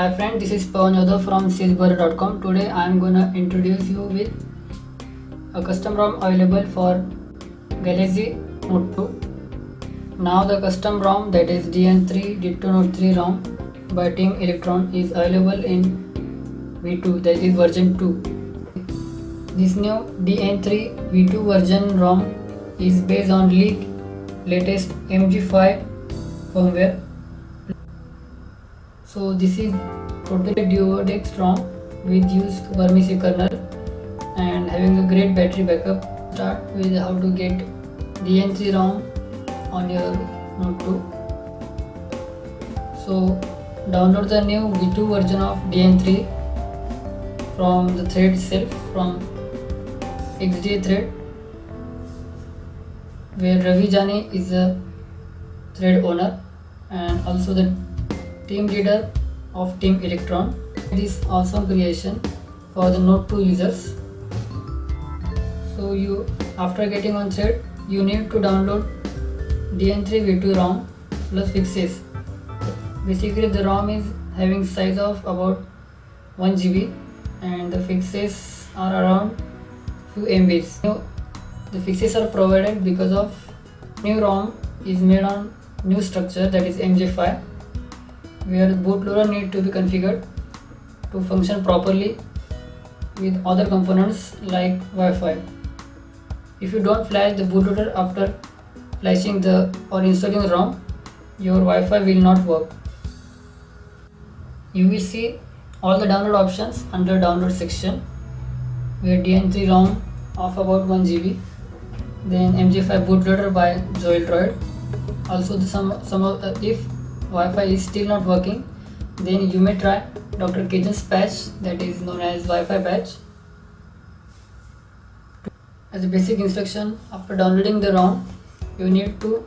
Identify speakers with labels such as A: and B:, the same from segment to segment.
A: Hi friend, this is Pawan from Sysberto.com. Today I am gonna introduce you with a custom ROM available for Galaxy Note 2. Now the custom ROM, that is DN3 Ditto Note 3 ROM by Team Electron, is available in V2, that is version 2. This new DN3 V2 version ROM is based on latest MG5 firmware. So this is totally duodex ROM with used permissive kernel and having a great battery backup. Start with how to get DN3 ROM on your Note 2. So download the new V2 version of DN3 from the thread itself, from XDA thread, where Ravi Jani is the thread owner and also the team leader of Team Electron. This awesome creation for the Note 2 users. So after getting on thread, you need to download DN3 V2 ROM plus fixes. Basically the ROM is having size of about 1 GB and the fixes are around few MBs. The fixes are provided because of new ROM is made on new structure, that is MG5, where the bootloader need to be configured to function properly with other components like Wi-Fi. If you don't flash the bootloader after flashing or installing the ROM, your Wi-Fi will not work. You will see all the download options under download section, where DN3 ROM of about 1 GB, then MG5 bootloader by Droid. Also if Wi-Fi is still not working, then you may try Dr. Kajan's patch, that is known as Wi-Fi patch. As a basic instruction, after downloading the ROM, you need to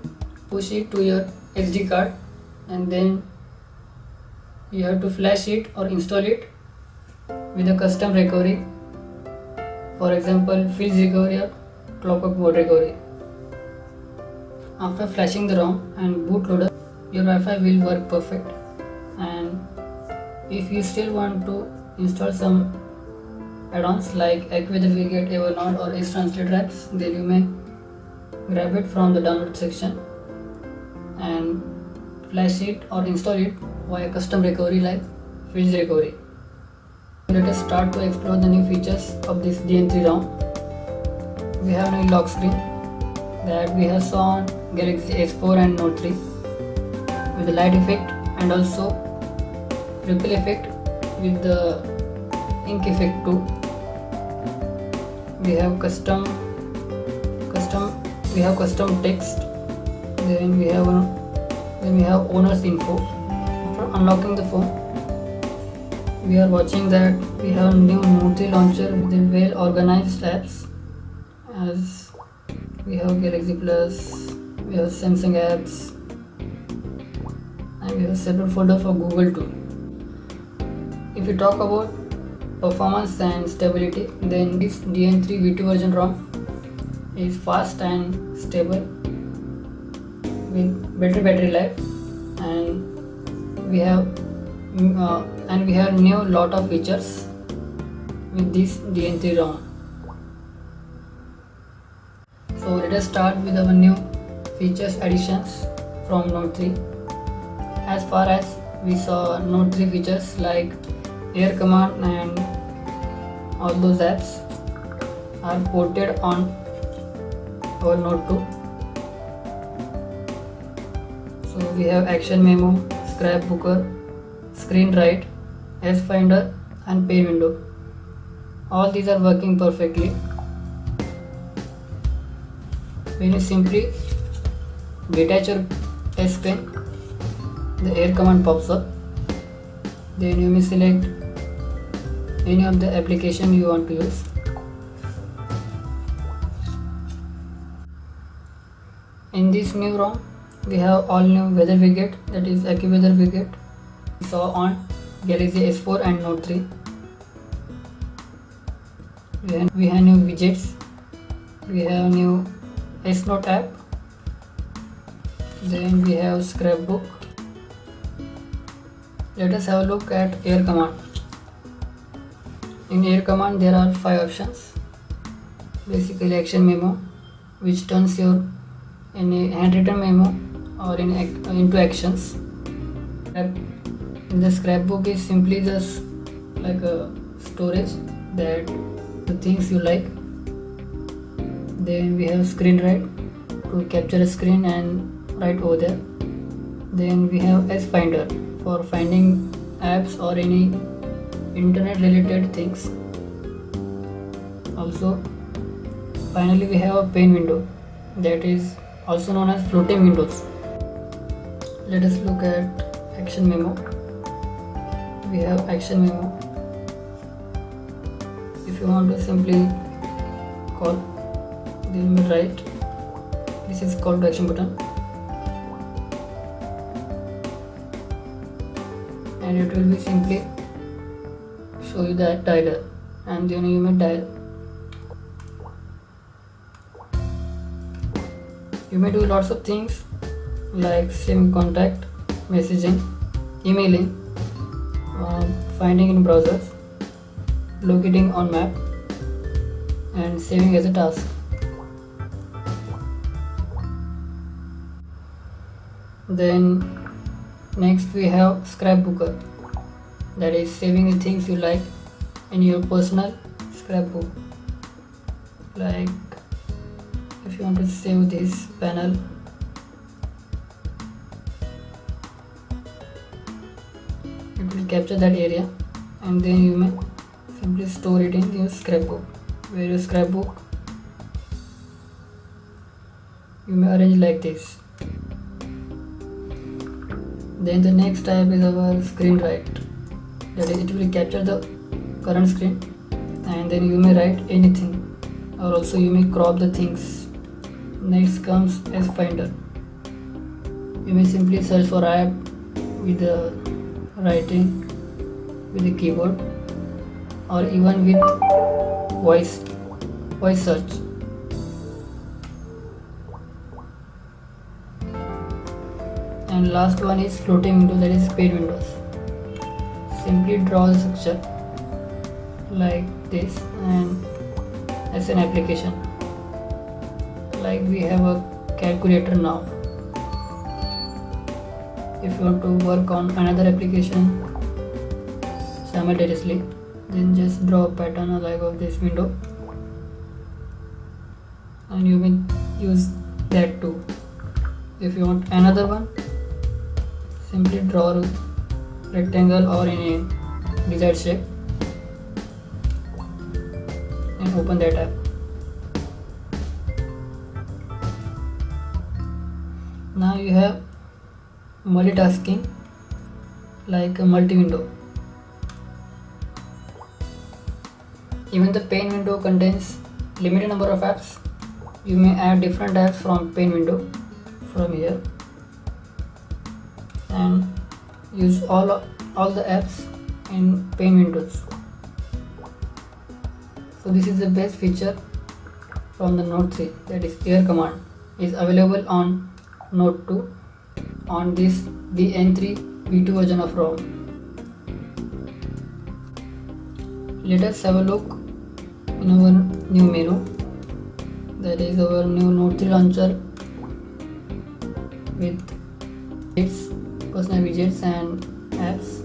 A: push it to your SD card and then you have to flash it or install it with a custom recovery, for example fields recovery or clockwork mode recovery. After flashing the ROM and bootloader, your Wi-Fi will work perfect. And if you still want to install some add-ons like AccuWeather Widget, Evernote or X-Translate apps, then you may grab it from the download section and flash it or install it via custom recovery like fields recovery. Let us start to explore the new features of this DN3 ROM. We have a new lock screen that we have saw on Galaxy S4 and Note 3 with the light effect and also ripple effect with the ink effect too. We have custom text. Then we have owner's info. After unlocking the phone, we are watching that we have a new Note 3 launcher with well organized apps, as we have Galaxy Plus, we have Samsung apps, and we have a separate folder for Google too. If we talk about performance and stability, then this DN3 V2 version ROM is fast and stable with better battery life, and we have new lot of features with this DN3 ROM. So let us start with our new features additions from Note 3. As far as we saw, Note 3 features like air command and all those apps are ported on our Note 2. So we have action memo, scrapbooker, screen write, S finder and pay window. All these are working perfectly. When you simply detach your S pen, the air command pops up. Then you may select any of the application you want to use. In this new ROM, we have all new weather widget, that is AccuWeather widget we saw on Galaxy S4 and Note 3. We have new widgets. We have new S-Note app. Then we have scrapbook. Let us have a look at air command. In air command there are 5 options. Basically action memo, which turns your any handwritten memo or into actions. In the scrapbook is simply just like a storage that the things you like. Then we have screen write to capture a screen and write over there. Then we have S Finder for finding apps or any internet related things. Also, finally we have a pane window, that is also known as floating windows. Let us look at action memo. We have action memo. If you want to simply call, then we write. This is call to action button, and it will be simply show you that dialer, and then you may dial. You may do lots of things like saving contact, messaging, emailing, finding in browsers, locating on map, and saving as a task. Then next we have scrapbooker, that is saving the things you like in your personal scrapbook. Like if you want to save this panel, it will capture that area, and then you may simply store it in your scrapbook. Where your scrapbook you may arrange like this. Then the next type is our screen write, that is it will capture the current screen, and then you may write anything, or also you may crop the things. Next comes S Finder. You may simply search for app with the writing with the keyboard, or even with voice search. And last one is floating window, that is pane windows. Simply draw the structure like this and as an application. Like we have a calculator now. If you want to work on another application simultaneously, then just draw a pattern like of this window, and you may use that too. If you want another one, simply draw a rectangle or any desired shape and open that app. Now you have multitasking like a multi-window. Even the pane window contains limited number of apps. You may add different apps from pane window from here and use all the apps in pane windows. So this is the best feature from the Note 3, that is air command, is available on Note 2 on this DN3 V2 version of ROM. Let us have a look in our new menu, that is our new Note 3 launcher with its personal widgets and apps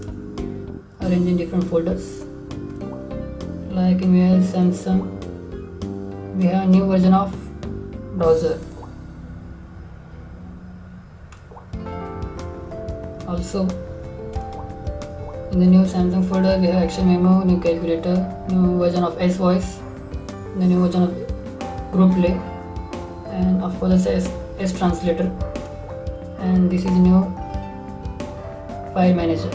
A: arranged in different folders. Like in Samsung, we have a new version of browser. Also, in the new Samsung folder, we have action memo, new calculator, new version of S voice, the new version of group play, and of course S translator. And this is new file manager,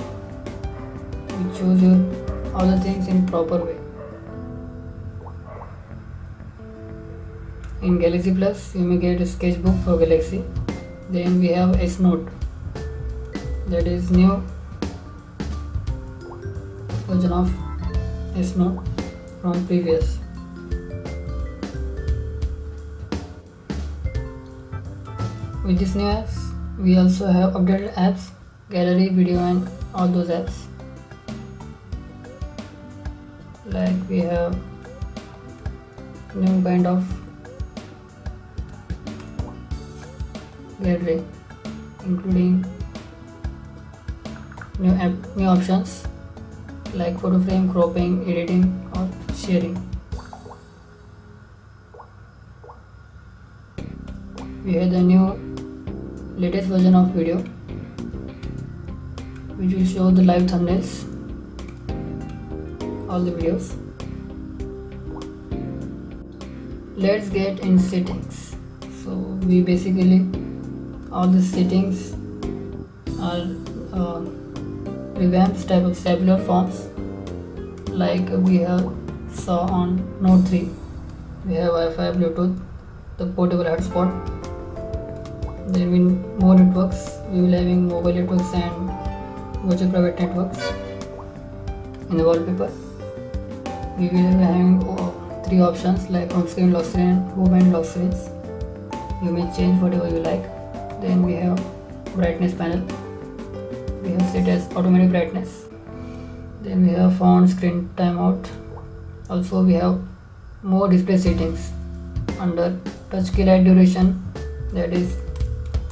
A: which shows you all the things in proper way. In Galaxy Plus, you may get a sketchbook for Galaxy. Then we have S Note, that is new version of S Note from previous. With this new apps, we also have updated apps, gallery, video and all those apps. Like we have new kind of gallery, including new options like photo frame, cropping, editing or sharing. We have the new latest version of video which will show the live thumbnails, all the videos. Let's get in settings. So we basically, all the settings are revamped type of tabular forms, like we have saw on Note 3. We have Wi-Fi, Bluetooth, the portable hotspot. Then in more networks, we will having mobile networks and virtual private networks. In the wallpaper, we will be having three options like home screen, lock screen, home and lock screens. You may change whatever you like. Then we have brightness panel. We have set as automatic brightness. Then we have font, screen timeout. Also we have more display settings under touch key light duration, that is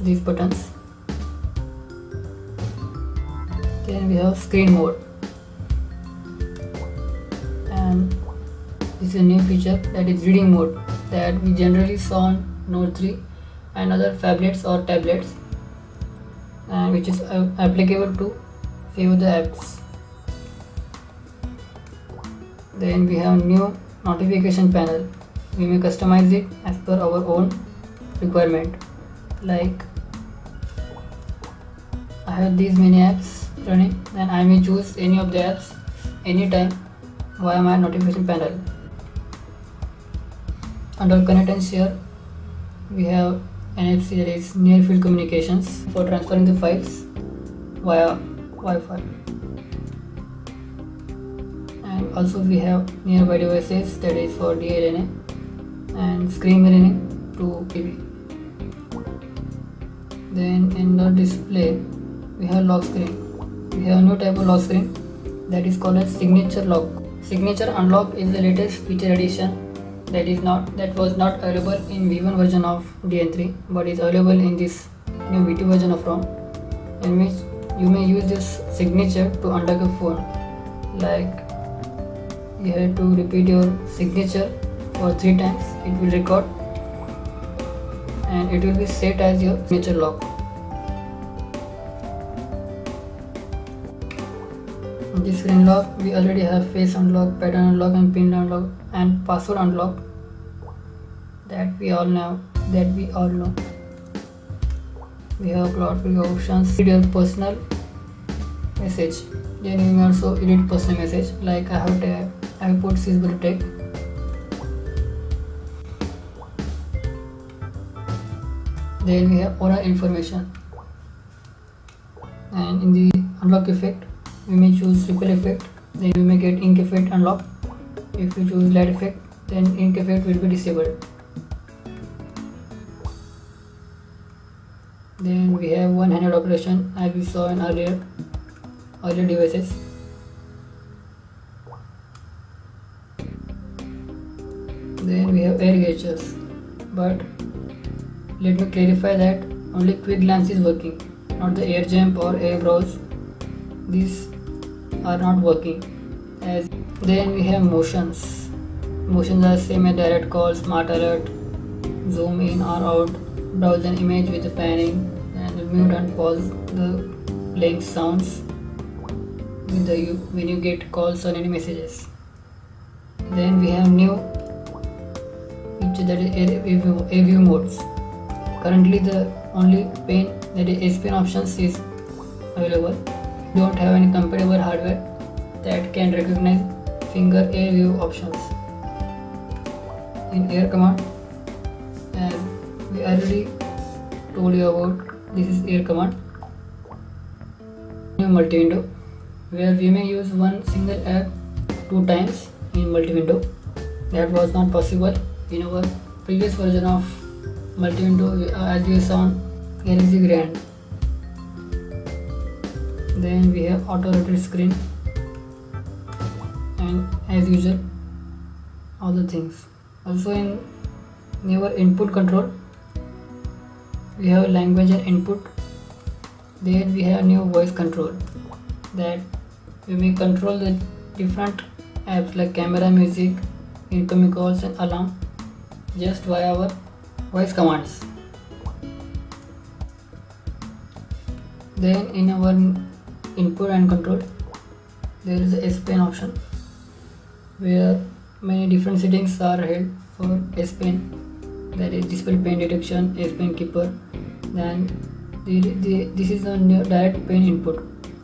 A: these buttons. Then we have screen mode, and this is a new feature, that is reading mode, that we generally saw on Note 3 and other phablets or tablets, and which is applicable to few of the apps. Then we have new notification panel. We may customize it as per our own requirement. Like I have these many apps running, and I may choose any of the apps anytime via my notification panel. Under connect and share, we have NFC, that is near field communications, for transferring the files via Wi-Fi. And also we have nearby devices, that is for DLNA, and screen mirroring to TV. Then in the display, we have lock screen. We have a new type of lock screen, that is called as signature lock. Signature unlock is the latest feature addition that was not available in V1 version of DN3, but is available in this new V2 version of ROM, in which you may use this signature to unlock a phone. Like you have to repeat your signature for 3 times, it will record and it will be set as your signature lock. In this screen lock, we already have face unlock, pattern unlock and pin unlock and password unlock, that we all know. We have a lot of options. Read your personal message. Then you may also edit personal message, like I have put Sysberto tag. Then we have owner information, and in the unlock effect, we may choose ripple effect. Then we may get ink effect unlock. If you choose light effect, then ink effect will be disabled. Then we have one-handed operation, as we saw in earlier devices. Then we have air gestures, but let me clarify that only quick glance is working, not the air jump or air browse. These are not working. Then we have motions. Motions are same as direct call, smart alert, zoom in or out, browse an image with the panning, and mute and pause the playing sounds when you get calls or any messages. Then we have new feature, that is AV modes. Currently the only pen, that is S Pen options, is available. We don't have any compatible hardware that can recognize finger air view options. In air command, as we already told you about, this is air command. New multi-window, where we may use one single app 2 times in multi-window. That was not possible in our previous version of multi-window, as you saw on Galaxy Grand. Then we have auto rotate screen, and as usual all the things. Also in our input control we have language and input. Then we have new voice control, that we may control the different apps like camera, music, incoming calls and alarm just via our voice commands. Then in our input and control there is a S Pen option, where many different settings are held for S Pen, that is display pen detection, S Pen keeper. Then this is a new direct pen input,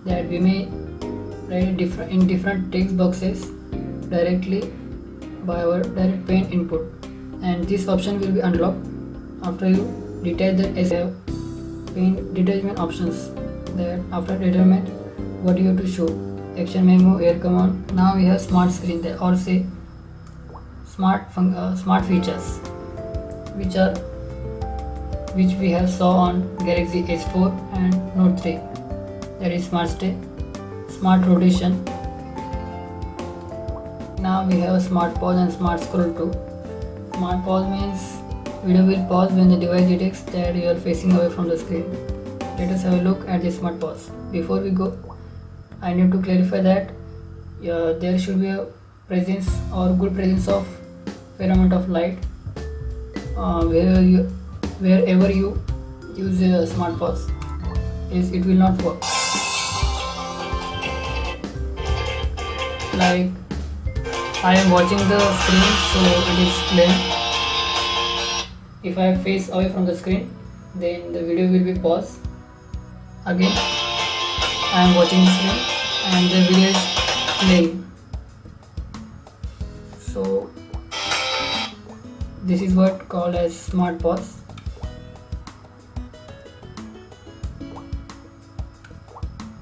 A: that we may write in different text boxes directly by our direct pen input, and this option will be unlocked after you detach the S pen detachment options, that after detachment what you have to show: action memo, air command. Now we have smart screen, that or say smart features, which we have saw on Galaxy S4 and Note 3, that is smart stay, smart rotation. Now we have smart pause and smart scroll too. Smart pause means video will pause when the device detects that you are facing away from the screen. Let us have a look at the smart pause. Before we go, I need to clarify that there should be a presence or good presence of fair amount of light wherever you use a smart pause, is it will not work. Like I am watching the screen, so it is playing. If I face away from the screen, then the video will be paused. Again I am watching the screen and the video is playing. So this is what called as smart pause.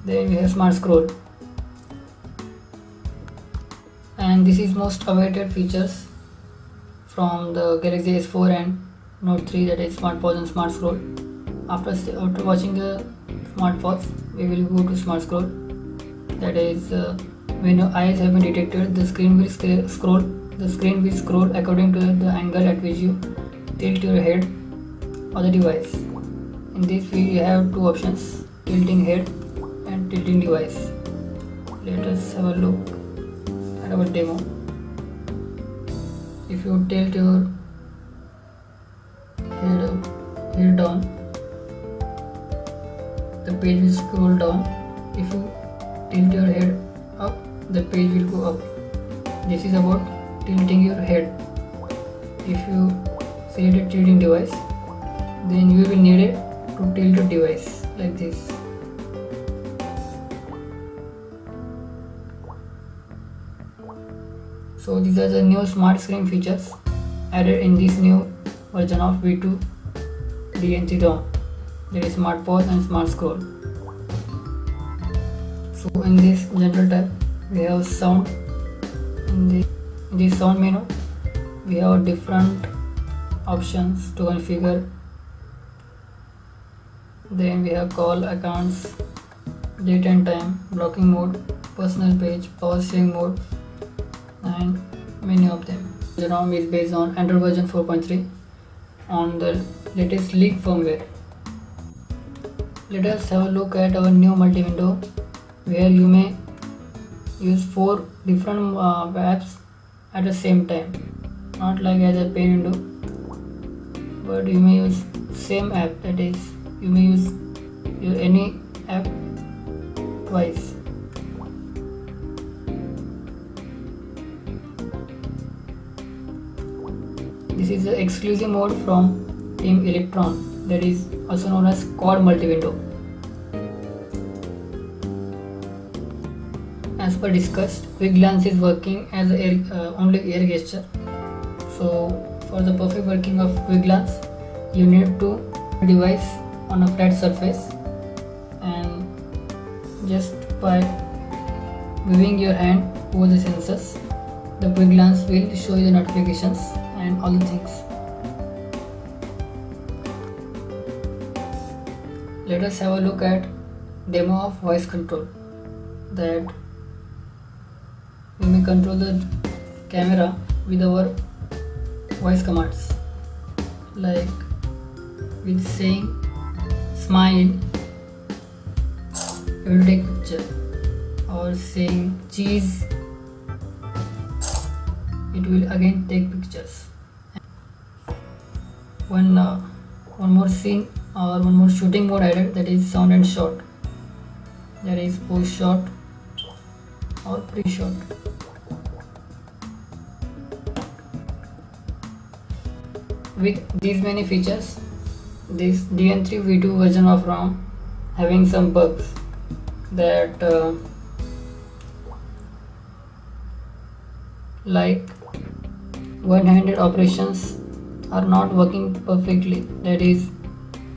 A: Then we have smart scroll, and this is most awaited features from the Galaxy S4 and Note 3, that is smart pause and smart scroll. After watching the smart pause, we will go to smart scroll, that is when your eyes have been detected, the screen will scroll. The screen will scroll according to the angle at which you tilt your head or the device. In this we have two options: tilting head and tilting device. Let us have a look at our demo. If you tilt your head down, the page will scroll down. If you tilt your head up, the page will go up. This is about tilting your head. If you select a tilting device, then you will need it to tilt the device like this. So these are the new smart screen features added in this new version of V2 DN3 ROM, that is smart pause and smart scroll. So in this general tab we have sound. In this sound menu we have different options to configure. Then we have call, accounts, date and time, blocking mode, personal page, power sharing mode, and many of them. The ROM is based on Android version 4.3 on the latest leaked firmware. Let us have a look at our new multi-window, where you may use 4 different apps at the same time, not like as a pen window, but you may use same app, that is you may use your any app twice. This is the exclusive mode from Team Electron, that is also known as quad multi-window. As per discussed, quick glance is working as only air gesture. So for the perfect working of quick glance, you need to device on a flat surface, and just by moving your hand over the sensors, the quick glance will show you the notifications and all the things. Let us have a look at demo of voice control, that we may control the camera with our voice commands, like with saying smile it will take picture, or saying cheese it will again take pictures. One more scene or one more shooting mode added, that is sound and shot, that is post shot or pre-shot. With these many features, this DN3 V2 version of ROM having some bugs, that like one-handed operations are not working perfectly, that is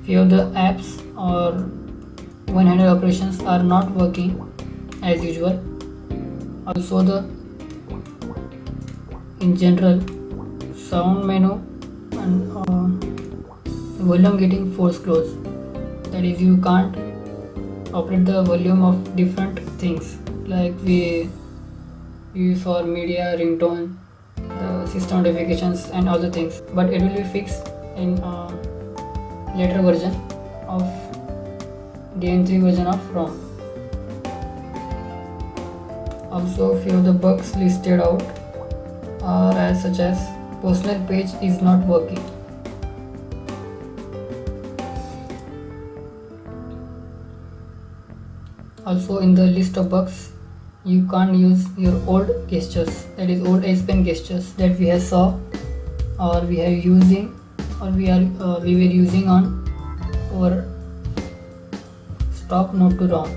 A: few of the apps or one-handed operations are not working as usual. Also in general sound menu and volume getting force closed, that is you can't operate the volume of different things like we use for media, ringtone, the system notifications and other things, but it will be fixed in later version of DN3 version of ROM. Also few of the bugs listed out are as such as personal page is not working. Also in the list of bugs, you can't use your old gestures, that is old S Pen gestures that we have saw or we have using or we were using on our stock Note to ROM,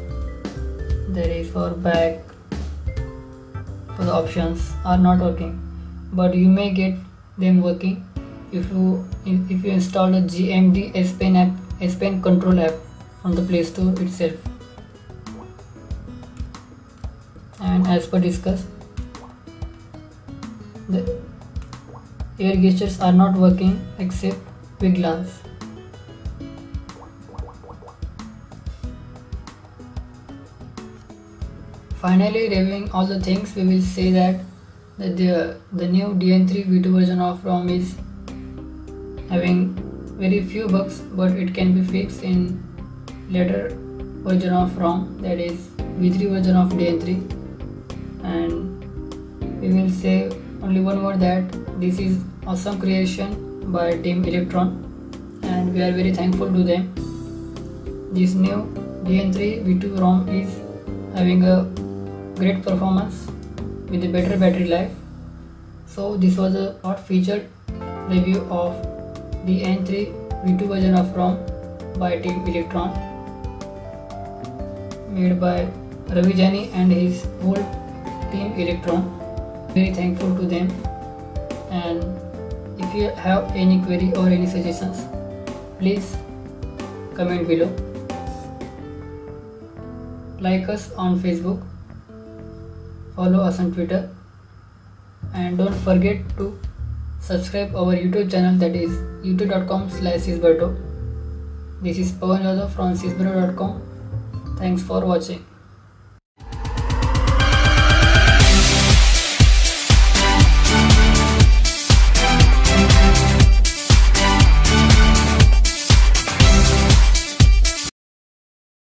A: that is for back, for the options are not working, but you may get them working if you install the GMD S Pen app, S Pen control app from the Play Store itself. And as per discussed, the air gestures are not working except quick glance. Finally, reviewing all the things, we will say that the new DN3 V2 version of ROM is having very few bugs, but it can be fixed in later version of ROM, that is V3 version of DN3. And we will say only one more, that this is awesome creation by Team Electron and we are very thankful to them. This new DN3 V2 ROM is having a great performance with a better battery life. So this was a short featured review of DN3 V2 version of ROM by Team Electron, made by Ravi Jani and his whole Team Electron. Very thankful to them, and if you have any query or any suggestions, please comment below. Like us on Facebook, follow us on Twitter, and don't forget to subscribe our YouTube channel, that is youtube.com/Sysberto. This is Pawan Yadav from Sysberto.com. Thanks for watching.